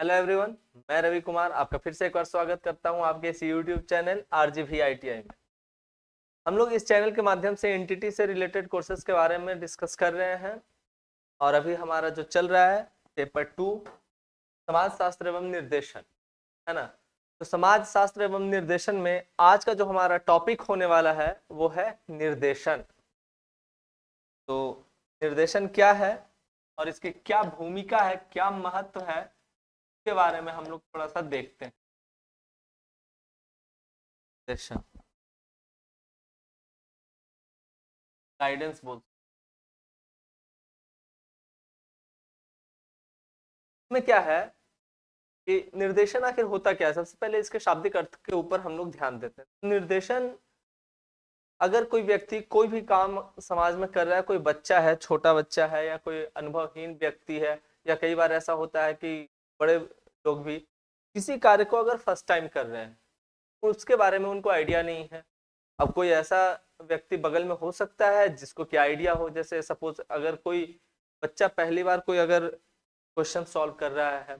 Hello everyone, मैं रवि कुमार आपका फिर से एक बार स्वागत करता हूं आपके इस यूट्यूब चैनल आरजीवी आईटीआई में। हम लोग इस चैनल के माध्यम से एनटीटी से रिलेटेड कोर्सेज के बारे में डिस्कस कर रहे हैं और अभी हमारा जो चल रहा है पेपर 2 समाज शास्त्र एवं निर्देशन, है ना। तो समाज शास्त्र एवं निर्देशन में आज का जो हमारा टॉपिक होने वाला है वो है निर्देशन। तो निर्देशन क्या है और इसकी क्या भूमिका है, क्या महत्व है, के बारे में हम लोग थोड़ा सा देखते हैं। निर्देशन गाइडेंस बोलते में क्या है कि निर्देशन आखिर होता क्या है। सबसे पहले इसके शाब्दिक अर्थ के ऊपर हम लोग ध्यान देते हैं। निर्देशन, अगर कोई व्यक्ति कोई भी काम समाज में कर रहा है, कोई बच्चा है, छोटा बच्चा है या कोई अनुभवहीन व्यक्ति है, या कई बार ऐसा होता है कि बड़े लोग भी किसी कार्य को अगर फर्स्ट टाइम कर रहे हैं तो उसके बारे में उनको आइडिया नहीं है। अब कोई ऐसा व्यक्ति बगल में हो सकता है जिसको क्या आइडिया हो, जैसे सपोज अगर कोई बच्चा पहली बार कोई अगर क्वेश्चन सॉल्व कर रहा है,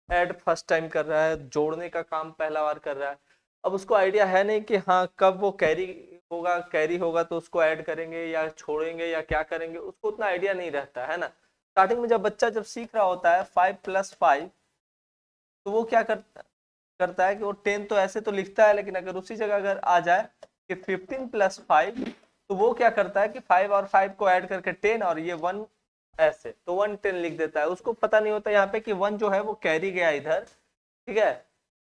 ऐड फर्स्ट टाइम कर रहा है, जोड़ने का काम पहला बार कर रहा है। अब उसको आइडिया है नहीं कि हाँ कब वो कैरी होगा तो उसको ऐड करेंगे या छोड़ेंगे या क्या करेंगे, उसको उतना आइडिया नहीं रहता है ना। स्टार्टिंग में जब बच्चा जब सीख रहा होता है 5+5, तो वो क्या करता है कि वो 10 तो ऐसे तो लिखता है, लेकिन अगर उसी जगह अगर आ जाए कि 15+5, तो वो क्या करता है कि 5 और 5 को ऐड करके 10 और ये 1 ऐसे तो 110 लिख देता है। उसको पता नहीं होता यहाँ पे कि 1 जो है वो कैरी गया इधर, ठीक है।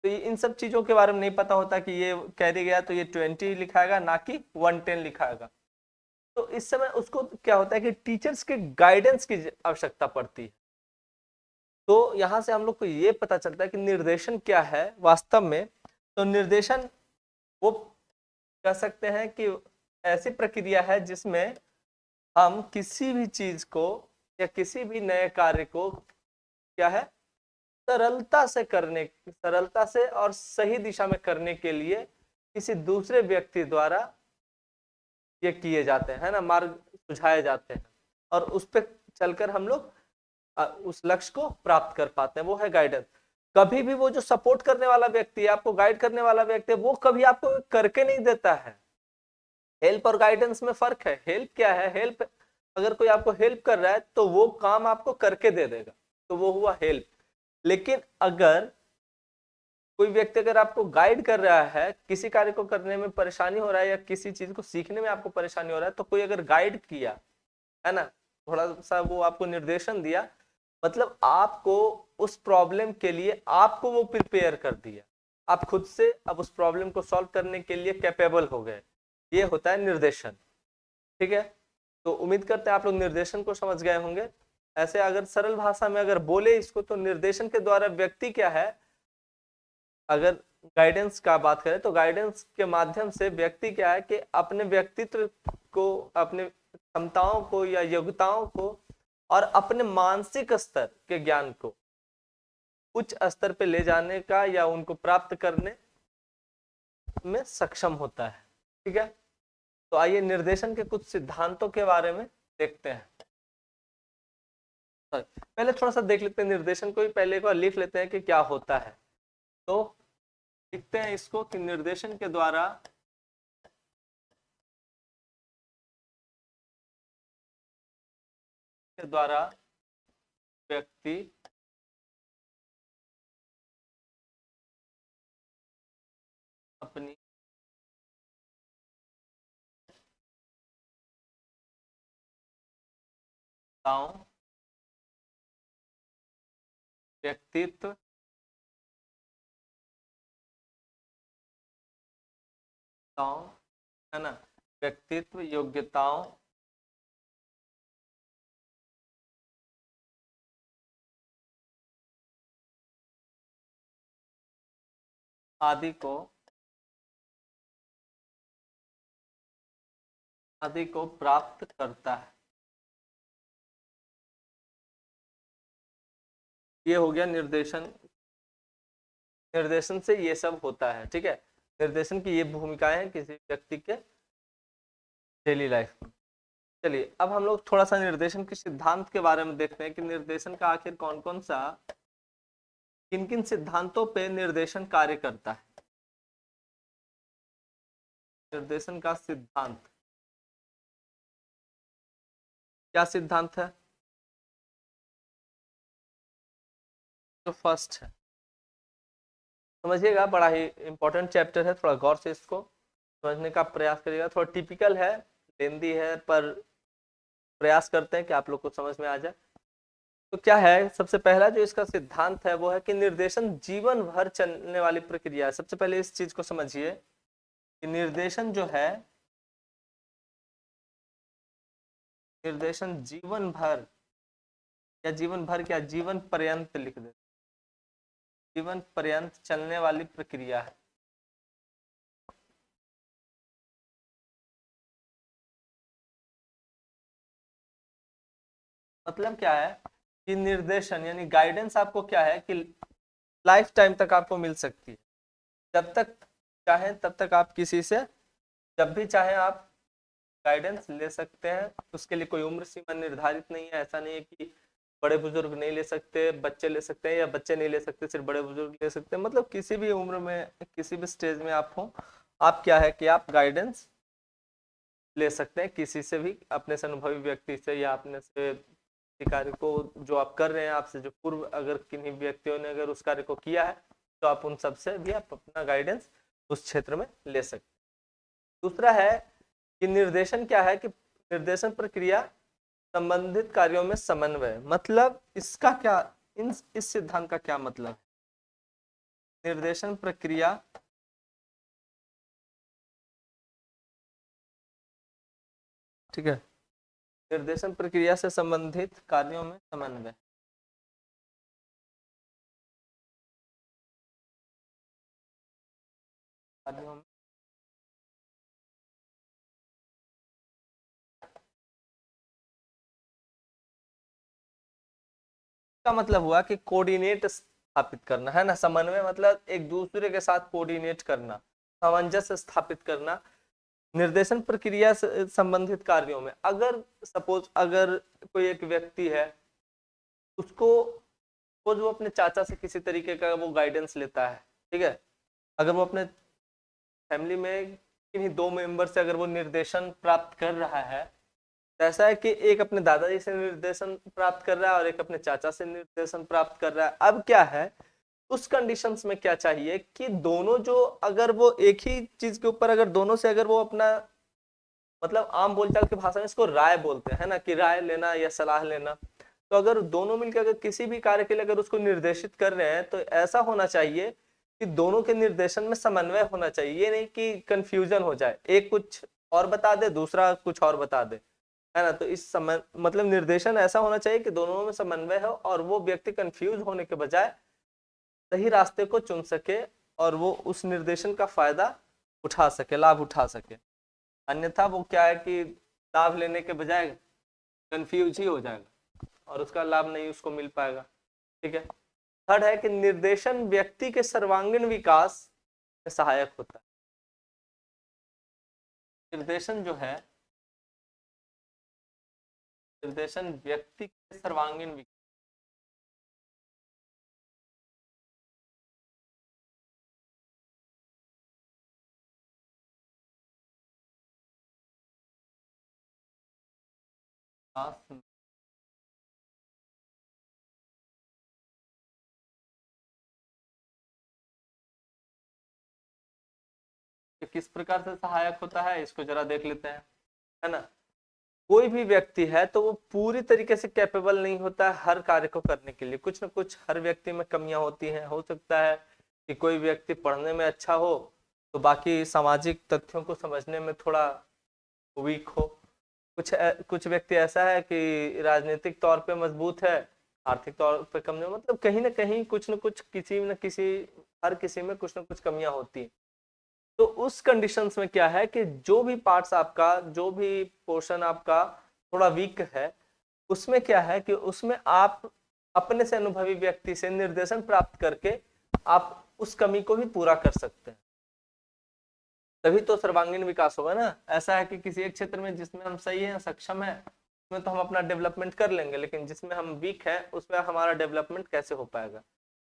तो ये इन सब चीजों के बारे में नहीं पता होता कि ये कैरी गया तो ये 20 लिखाएगा ना कि 110 लिखाएगा। तो इस समय उसको क्या होता है कि टीचर्स के गाइडेंस की आवश्यकता पड़ती है। तो यहाँ से हम लोग को ये पता चलता है कि निर्देशन क्या है वास्तव में। तो निर्देशन वो कह सकते हैं कि ऐसी प्रक्रिया है जिसमें हम किसी भी चीज को या किसी भी नए कार्य को क्या है सरलता से और सही दिशा में करने के लिए किसी दूसरे व्यक्ति द्वारा ये किए जाते हैं ना, मार्ग सुझाए जाते हैं और उस पर चलकर हम लोग उस लक्ष्य को प्राप्त कर पाते हैं, वो है गाइडेंस। कभी भी वो जो सपोर्ट करने वाला व्यक्ति है, आपको गाइड करने वाला व्यक्ति है, वो कभी आपको करके नहीं देता है। हेल्प और गाइडेंस में फर्क है। हेल्प क्या है? हेल्प, अगर कोई आपको हेल्प कर रहा है तो वो काम आपको करके दे देगा, तो वो हुआ हेल्प। लेकिन अगर कोई व्यक्ति अगर आपको गाइड कर रहा है, किसी कार्य को करने में परेशानी हो रहा है या किसी चीज को सीखने में आपको परेशानी हो रहा है, तो कोई अगर गाइड किया है ना, थोड़ा सा वो आपको निर्देशन दिया, मतलब आपको उस प्रॉब्लम के लिए आपको वो प्रिपेयर कर दिया, आप खुद से अब उस प्रॉब्लम को सॉल्व करने के लिए कैपेबल हो गए। ये होता है निर्देशन, ठीक है। तो उम्मीद करते हैं आप लोग निर्देशन को समझ गए होंगे। ऐसे अगर सरल भाषा में अगर बोले इसको, तो निर्देशन के द्वारा व्यक्ति क्या है, अगर गाइडेंस का बात करें तो गाइडेंस के माध्यम से व्यक्ति क्या है कि अपने व्यक्तित्व को, अपने क्षमताओं को या योग्यताओं को और अपने मानसिक स्तर के ज्ञान को उच्च स्तर पे ले जाने का या उनको प्राप्त करने में सक्षम होता है, ठीक है। तो आइए निर्देशन के कुछ सिद्धांतों के बारे में देखते हैं। पहले थोड़ा सा देख लेते हैं निर्देशन को ही, पहले एक बार लिख लेते हैं कि क्या होता है। तो लिखते हैं इसको कि निर्देशन के द्वारा व्यक्ति अपनी व्यक्तित्व है ना, व्यक्तित्व योग्यताओं आदि को प्राप्त करता है। ये हो गया निर्देशन। निर्देशन से ये सब होता है, ठीक है। निर्देशन की ये भूमिकाएं हैं किसी व्यक्ति के डेली लाइफ में। चलिए अब हम लोग थोड़ा सा निर्देशन के सिद्धांत के बारे में देखते हैं कि निर्देशन का आखिर कौन कौन सा किन किन सिद्धांतों पे निर्देशन कार्य करता है? निर्देशन का सिद्धांत, क्या सिद्धांत है? जो फर्स्ट है, समझिएगा, बड़ा ही इंपॉर्टेंट चैप्टर है, थोड़ा गौर से इसको समझने का प्रयास करिएगा। थोड़ा टिपिकल है, लेंदी है, पर प्रयास करते हैं कि आप लोग को समझ में आ जाए। तो क्या है, सबसे पहला जो इसका सिद्धांत है वो है कि निर्देशन जीवन भर चलने वाली प्रक्रिया है। सबसे पहले इस चीज को समझिए कि निर्देशन जो है, निर्देशन जीवन भर, या जीवन भर क्या, जीवन पर्यंत लिख दे, जीवन पर्यंत चलने वाली प्रक्रिया है। मतलब क्या है कि निर्देशन यानी गाइडेंस आपको क्या है कि लाइफ टाइम तक आपको मिल सकती है। जब तक चाहे तब तक आप किसी से जब भी चाहे आप गाइडेंस ले सकते हैं। उसके लिए कोई उम्र सीमा निर्धारित नहीं है। ऐसा नहीं है कि बड़े बुजुर्ग नहीं ले सकते, बच्चे ले सकते हैं, या बच्चे नहीं ले सकते सिर्फ बड़े बुजुर्ग ले सकते हैं। मतलब किसी भी उम्र में, किसी भी स्टेज में आप हो, आप क्या है कि आप गाइडेंस ले सकते हैं किसी से भी, अपने से अनुभवी व्यक्ति से, या अपने से कार्य को जो आप कर रहे हैं, आपसे जो पूर्व अगर किन्हीं व्यक्तियों ने अगर उस कार्य को किया है, तो आप उन सब से भी आप अपना गाइडेंस उस क्षेत्र में ले सकते हैं। दूसरा है कि निर्देशन क्या है कि निर्देशन प्रक्रिया संबंधित कार्यों में समन्वय। मतलब इसका क्या, इस सिद्धांत का क्या मतलब है? निर्देशन प्रक्रिया ठीक है, निर्देशन प्रक्रिया से संबंधित कार्यों में समन्वय। कार्यों में का मतलब हुआ कि कोऑर्डिनेट स्थापित करना है ना। समन्वय मतलब एक दूसरे के साथ कोऑर्डिनेट करना, सामंजस्य स्थापित करना। निर्देशन प्रक्रिया से संबंधित कार्यों में अगर सपोज अगर कोई एक व्यक्ति है, उसको सपोज वो अपने चाचा से किसी तरीके का वो गाइडेंस लेता है, ठीक है। अगर वो अपने फैमिली में किन्हीं दो मेंबर से अगर वो निर्देशन प्राप्त कर रहा है, तो ऐसा है कि एक अपने दादाजी से निर्देशन प्राप्त कर रहा है और एक अपने चाचा से निर्देशन प्राप्त कर रहा है। अब क्या है, उस कंडीशंस में क्या चाहिए कि दोनों जो, अगर वो एक ही चीज के ऊपर अगर दोनों से अगर वो अपना, मतलब आम बोलचाल की भाषा में इसको राय बोलते हैं ना, कि राय लेना या सलाह लेना। तो अगर दोनों मिलकर अगर किसी भी कार्य के लिए अगर उसको निर्देशित कर रहे हैं, तो ऐसा होना चाहिए कि दोनों के निर्देशन में समन्वय होना चाहिए। ये नहीं कि कंफ्यूजन हो जाए, एक कुछ और बता दे, दूसरा कुछ और बता दे, है ना। तो इस समय मतलब निर्देशन ऐसा होना चाहिए कि दोनों में समन्वय हो और वो व्यक्ति कंफ्यूज होने के बजाय सही रास्ते को चुन सके और वो उस निर्देशन का फायदा उठा सके, लाभ उठा सके। अन्यथा वो क्या है कि लाभ लेने के बजाय कंफ्यूज ही हो जाएगा और उसका लाभ नहीं उसको मिल पाएगा। ठीक है। थर्ड है कि निर्देशन व्यक्ति के सर्वांगीण विकास में सहायक होता है। निर्देशन जो है, निर्देशन व्यक्ति के सर्वांगीण विकास किस प्रकार से सहायक होता है, इसको जरा देख लेते हैं, है ना। कोई भी व्यक्ति है तो वो पूरी तरीके से कैपेबल नहीं होता है हर कार्य को करने के लिए। कुछ ना कुछ हर व्यक्ति में कमियां होती हैं। हो सकता है कि कोई व्यक्ति पढ़ने में अच्छा हो तो बाकी सामाजिक तथ्यों को समझने में थोड़ा वीक हो। कुछ व्यक्ति ऐसा है कि राजनीतिक तौर पे मजबूत है, आर्थिक तौर पे कमजोर। मतलब कहीं ना कहीं कुछ न कुछ, किसी न किसी, हर किसी में कुछ ना कुछ कमियां होती हैं। तो उस कंडीशंस में क्या है कि जो भी पार्ट्स आपका, जो भी पोर्शन आपका थोड़ा वीक है, उसमें क्या है कि उसमें आप अपने से अनुभवी व्यक्ति से निर्देशन प्राप्त करके आप उस कमी को भी पूरा कर सकते हैं। तभी तो सर्वांगीण विकास होगा ना। ऐसा है कि किसी एक क्षेत्र में जिसमें हम सही हैं, सक्षम है, उसमें तो हम अपना डेवलपमेंट कर लेंगे, लेकिन जिसमें हम वीक है उसमें हमारा डेवलपमेंट कैसे हो पाएगा।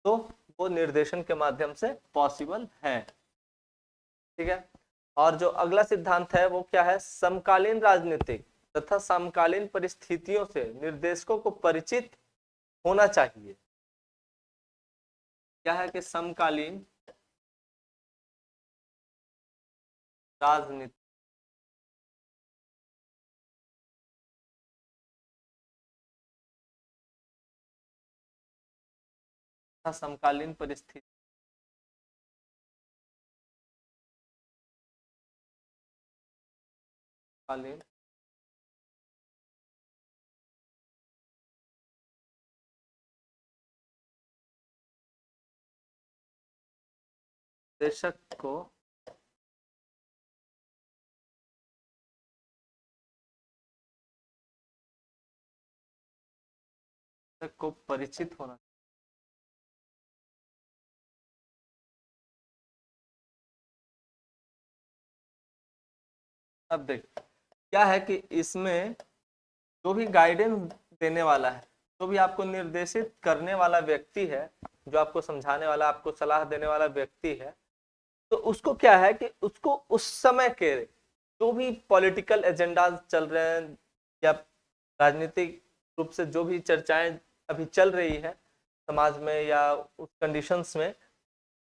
तो वो निर्देशन के माध्यम से पॉसिबल है। ठीक है। और जो अगला सिद्धांत है वो क्या है, समकालीन राजनीतिक तथा समकालीन परिस्थितियों से निर्देशकों को परिचित होना चाहिए। क्या है कि समकालीन राजनीति तथा समकालीन परिस्थिति कालीन निर्देशक को परिचित होना। अब देख क्या है कि इसमें जो भी गाइडेंस देने वाला है, जो भी आपको निर्देशित करने वाला व्यक्ति है, जो आपको समझाने वाला, आपको सलाह देने वाला व्यक्ति है, तो उसको क्या है कि उसको उस समय के जो भी पॉलिटिकल एजेंडा चल रहे हैं या राजनीतिक रूप से जो भी चर्चाएं अभी चल रही है समाज में या उस कंडीशंस में,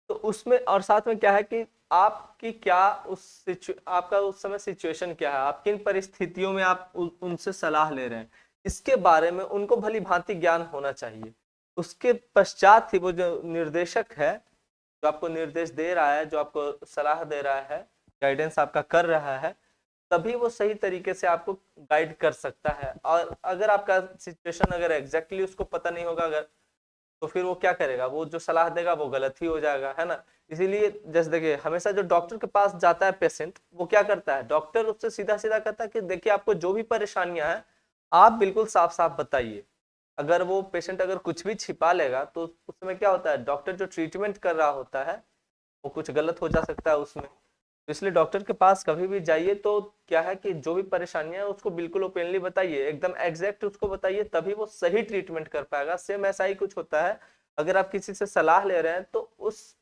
तो उसमें और साथ में क्या है कि आपकी क्या आपका उस समय सिचुएशन क्या है, आप किन परिस्थितियों में आप उनसे सलाह ले रहे हैं, इसके बारे में उनको भली भांति ज्ञान होना चाहिए। उसके पश्चात ही वो जो निर्देशक है, जो आपको निर्देश दे रहा है, जो आपको सलाह दे रहा है, गाइडेंस आपका कर रहा है, तभी वो सही तरीके से आपको गाइड कर सकता है। और अगर आपका सिचुएशन अगर एग्जैक्टली उसको पता नहीं होगा अगर, तो फिर वो क्या करेगा, वो जो सलाह देगा वो गलत ही हो जाएगा, है ना। इसीलिए जैसे देखिए, हमेशा जो डॉक्टर के पास जाता है पेशेंट, वो क्या करता है, डॉक्टर उससे सीधा सीधा कहता है कि देखिए आपको जो भी परेशानियां हैं आप बिल्कुल साफ साफ बताइए। अगर वो पेशेंट अगर कुछ भी छिपा लेगा तो उस समय क्या होता है, डॉक्टर जो ट्रीटमेंट कर रहा होता है वो कुछ गलत हो जा सकता है उसमें। तो इसलिए डॉक्टर के पास कभी भी जाइए तो क्या है कि जो भी परेशानियां है उसको बिल्कुल ओपनली बताइए, एकदम एग्जैक्ट उसको बताइए, तभी वो सही ट्रीटमेंट कर पाएगा। सेम ऐसा ही कुछ होता है, अगर आप किसी से सलाह ले रहे हैं तो उस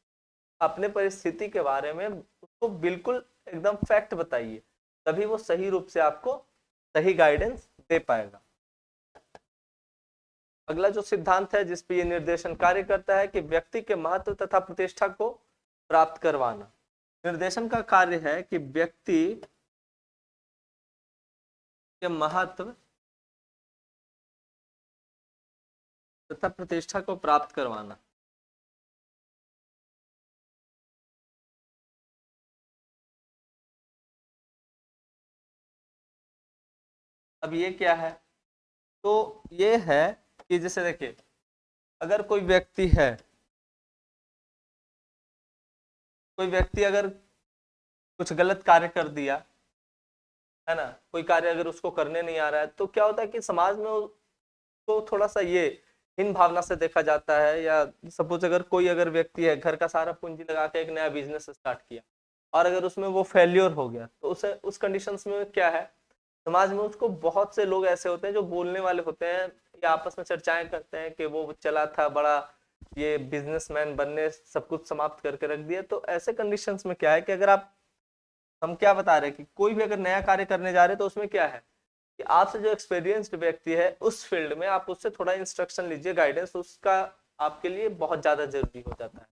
अपने परिस्थिति के बारे में उसको बिल्कुल एकदम फैक्ट बताइए, तभी वो सही रूप से आपको सही गाइडेंस दे पाएगा। अगला जो सिद्धांत है जिस पे ये निर्देशन कार्य करता है कि व्यक्ति के महत्व तथा प्रतिष्ठा को प्राप्त करवाना। निर्देशन का कार्य है कि व्यक्ति के महत्व तथा प्रतिष्ठा को प्राप्त करवाना। अब ये क्या है, तो ये है कि जैसे देखिए, अगर कोई व्यक्ति है, कोई व्यक्ति अगर कुछ गलत कार्य कर दिया, है ना, कोई कार्य अगर उसको करने नहीं आ रहा है, तो क्या होता है कि समाज में उसको थोड़ा सा ये हीन भावना से देखा जाता है। या सपोज अगर कोई अगर व्यक्ति है, घर का सारा पूंजी लगा के एक नया बिजनेस स्टार्ट किया और अगर उसमें वो फेल्योर हो गया, तो उसे उस कंडीशंस में क्या है, समाज में उसको बहुत से लोग ऐसे होते हैं जो बोलने वाले होते हैं या आपस में चर्चाएं करते हैं कि वो चला था बड़ा, ये बिजनेसमैन बनने सब कुछ समाप्त करके रख दिया। तो ऐसे कंडीशंस में क्या है कि अगर आप, हम क्या बता रहे हैं कि कोई भी अगर नया कार्य करने जा रहे हैं तो उसमें क्या है कि आपसे जो एक्सपीरियंस्ड व्यक्ति है उस फील्ड में, आप उससे थोड़ा इंस्ट्रक्शन लीजिए, गाइडेंस उसका आपके लिए बहुत ज्यादा जरूरी हो जाता है।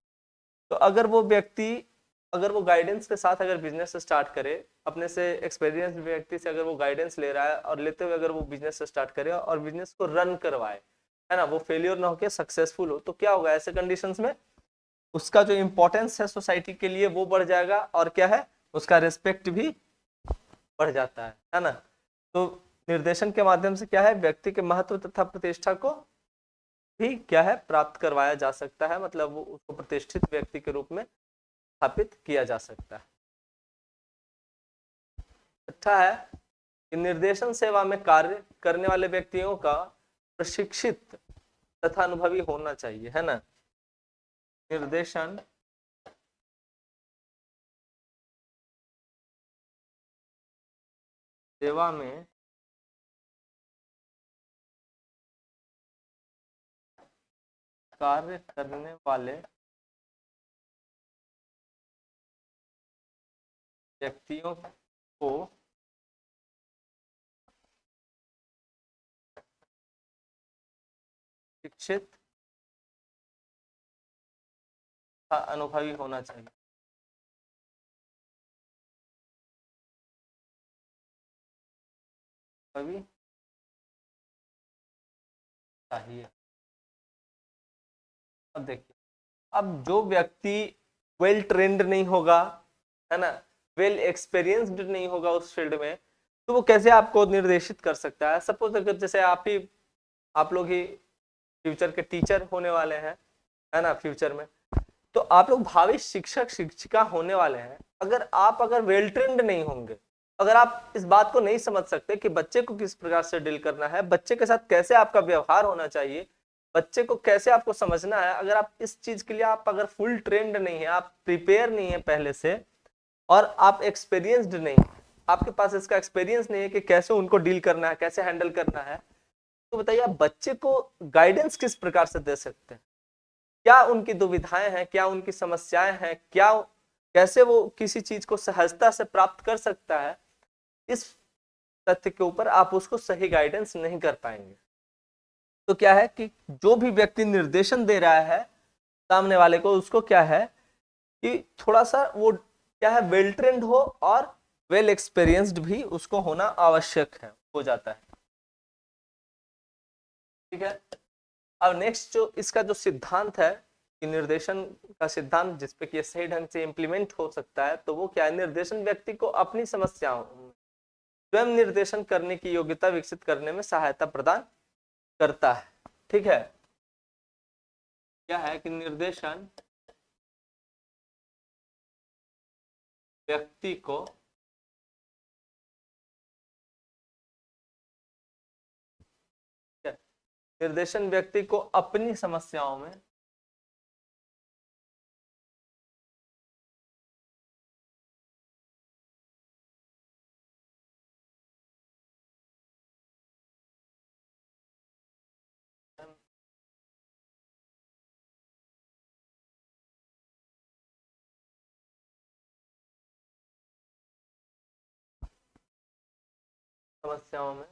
तो अगर वो व्यक्ति, अगर वो गाइडेंस के साथ अगर बिजनेस स्टार्ट करे, अपने से एक्सपीरियंस व्यक्ति से अगर वो गाइडेंस ले रहा है और लेते हुए अगर वो बिजनेस स्टार्ट करे और बिजनेस को रन करवाए, है ना, वो फेलियर ना होकर सक्सेसफुल हो, तो क्या होगा ऐसे कंडीशंस में, उसका जो इम्पोर्टेंस है सोसाइटी के लिए वो बढ़ जाएगा और क्या है, उसका रिस्पेक्ट भी बढ़ जाता है ना। तो निर्देशन के माध्यम से क्या है, व्यक्ति के महत्व तथा प्रतिष्ठा को भी क्या है प्राप्त करवाया जा सकता है, मतलब वो उसको प्रतिष्ठित व्यक्ति के रूप में स्थापित किया जा सकता है। अच्छा है कि निर्देशन सेवा में कार्य करने वाले व्यक्तियों का प्रशिक्षित तथा अनुभवी होना चाहिए, है ना। निर्देशन सेवा में कार्य करने वाले व्यक्तियों को शिक्षित तथा अनुभवी होना चाहिए। अनुभवी चाहिए। अब देखिए, अब जो व्यक्ति वेल ट्रेंड नहीं होगा, है ना, वेल एक्सपीरियंस्ड नहीं होगा उस फील्ड में, तो वो कैसे आपको निर्देशित कर सकता है। सपोज अगर जैसे आप लोग ही फ्यूचर के टीचर होने वाले हैं, है ना, फ्यूचर में, तो आप लोग भावी शिक्षक शिक्षिका होने वाले हैं। अगर वेल ट्रेंड नहीं होंगे, अगर आप इस बात को नहीं समझ सकते कि बच्चे को किस प्रकार से डील करना है, बच्चे के साथ कैसे आपका व्यवहार होना चाहिए, बच्चे को कैसे आपको समझना है, अगर आप इस चीज के लिए अगर फुल ट्रेंड नहीं है, आप प्रिपेयर नहीं है पहले से, और आप एक्सपीरियंस्ड नहीं, आपके पास इसका एक्सपीरियंस नहीं है कि कैसे उनको डील करना है, कैसे हैंडल करना है, तो बताइए आप बच्चे को गाइडेंस किस प्रकार से दे सकते हैं। क्या उनकी दुविधाएं हैं, क्या उनकी समस्याएं हैं, क्या कैसे वो किसी चीज को सहजता से प्राप्त कर सकता है, इस तथ्य के ऊपर आप उसको सही गाइडेंस नहीं कर पाएंगे। तो क्या है कि जो भी व्यक्ति निर्देशन दे रहा है सामने वाले को, उसको क्या है कि थोड़ा सा वो क्या है, वेल ट्रेंड हो और वेल एक्सपीरियंस्ड भी उसको होना आवश्यक है, हो जाता है। ठीक है। अब नेक्स्ट जो इसका जो सिद्धांत है कि निर्देशन का सिद्धांत जिसपे कि सही ढंग से इंप्लीमेंट हो सकता है, तो वो क्या है, निर्देशन व्यक्ति को अपनी समस्याओं स्वयं निर्देशन करने की योग्यता विकसित करने में सहायता प्रदान करता है। ठीक है। क्या है कि निर्देशन व्यक्ति को अपनी समस्याओं में समस्याओं में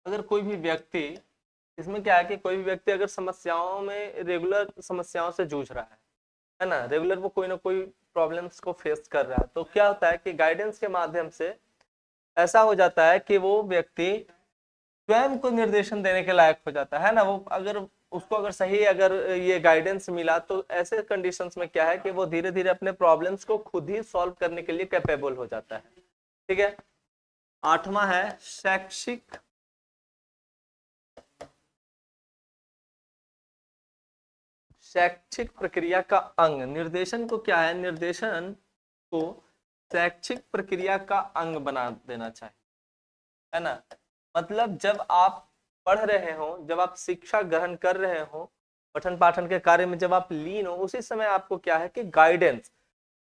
अगर कोई भी व्यक्ति, इसमें क्या है कि कोई भी व्यक्ति अगर समस्याओं में रेगुलर समस्याओं से जूझ रहा है ना, रेगुलर वो कोई ना कोई प्रॉब्लम्स को फेस कर रहा है, तो क्या होता है कि गाइडेंस के माध्यम से ऐसा हो जाता है कि वो व्यक्ति स्वयं को निर्देशन देने के लायक हो जाता है ना। वो अगर सही ये गाइडेंस मिला, तो ऐसे कंडीशंस में क्या है कि वो धीरे धीरे अपने प्रॉब्लम्स को खुद ही सॉल्व करने के लिए कैपेबल हो जाता है। ठीक है। 8वां है शैक्षिक प्रक्रिया का अंग। निर्देशन को क्या है, निर्देशन को शैक्षिक प्रक्रिया का अंग बना देना चाहिए, है ना। मतलब जब आप पढ़ रहे हो, जब आप शिक्षा ग्रहण कर रहे हो, पठन पाठन के कार्य में जब आप लीन हो, उसी समय आपको क्या है कि गाइडेंस,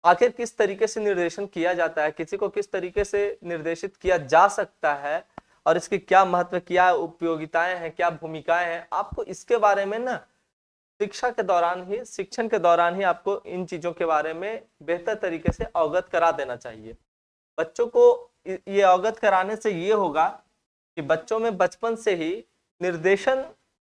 आखिर किस तरीके से निर्देशन किया जाता है, किसी को किस तरीके से निर्देशित किया जा सकता है, और इसकी क्या महत्व, क्या उपयोगिताएं हैं, क्या भूमिकाएं हैं, आपको इसके बारे में ना शिक्षा के दौरान ही, शिक्षण के दौरान ही आपको इन चीजों के बारे में बेहतर तरीके से अवगत करा देना चाहिए। बच्चों को ये अवगत कराने से ये होगा कि बच्चों में बचपन से ही निर्देशन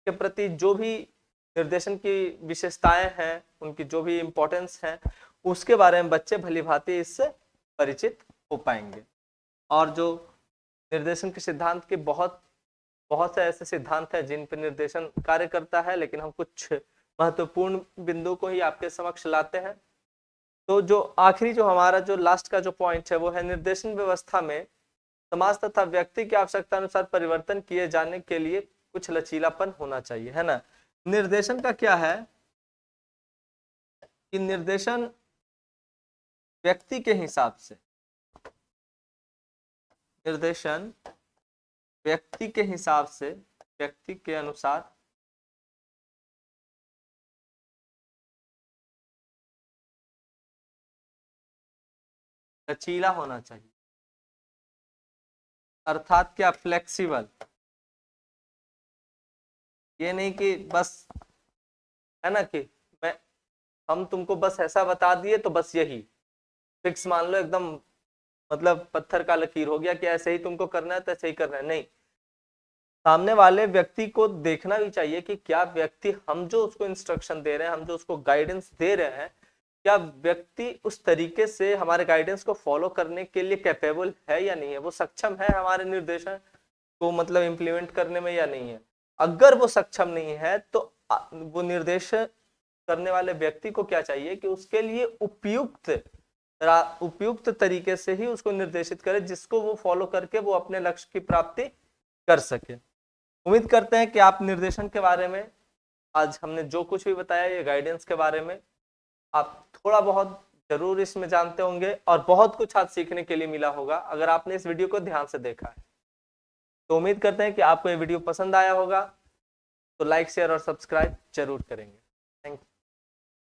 के प्रति जो भी निर्देशन की विशेषताएं हैं, उनकी जो भी इम्पोर्टेंस है, उसके बारे में बच्चे भली भांति इससे परिचित हो पाएंगे। और जो निर्देशन के सिद्धांत के बहुत बहुत से ऐसे सिद्धांत हैं जिन पर निर्देशन कार्य करता है, लेकिन हम कुछ महत्वपूर्ण बिंदु को ही आपके समक्ष लाते हैं। तो जो आखिरी जो हमारा जो लास्ट का जो पॉइंट है, वो है निर्देशन व्यवस्था में समाज तथा व्यक्ति की आवश्यकता अनुसार परिवर्तन किए जाने के लिए कुछ लचीलापन होना चाहिए, है ना। निर्देशन का क्या है कि निर्देशन व्यक्ति के हिसाब से निर्देशन व्यक्ति के हिसाब से, व्यक्ति के अनुसार लचीला होना चाहिए। अर्थात क्या, फ्लेक्सिबल। ये नहीं कि बस, है ना, कि मैं हम तुमको बस ऐसा बता दिए तो बस यही फिक्स मान लो, एकदम मतलब पत्थर का लकीर हो गया कि ऐसे ही तुमको करना है तो ऐसे ही करना है। नहीं, सामने वाले व्यक्ति को देखना भी चाहिए कि क्या व्यक्ति, हम जो उसको इंस्ट्रक्शन दे रहे हैं, हम जो उसको गाइडेंस दे रहे हैं, क्या व्यक्ति उस तरीके से हमारे गाइडेंस को फॉलो करने के लिए कैपेबल है या नहीं है, वो सक्षम है हमारे निर्देशन को मतलब इम्प्लीमेंट करने में या नहीं है। अगर वो सक्षम नहीं है तो वो निर्देश करने वाले व्यक्ति को क्या चाहिए कि उसके लिए उपयुक्त तरीके से ही उसको निर्देशित करे, जिसको वो फॉलो करके वो अपने लक्ष्य की प्राप्ति कर सके। उम्मीद करते हैं कि आप निर्देशन के बारे में, आज हमने जो कुछ भी बताया, ये गाइडेंस के बारे में, आप थोड़ा बहुत जरूर इसमें जानते होंगे और बहुत कुछ आज सीखने के लिए मिला होगा अगर आपने इस वीडियो को ध्यान से देखा है। तो उम्मीद करते हैं कि आपको ये वीडियो पसंद आया होगा, तो लाइक, शेयर और सब्सक्राइब जरूर करेंगे।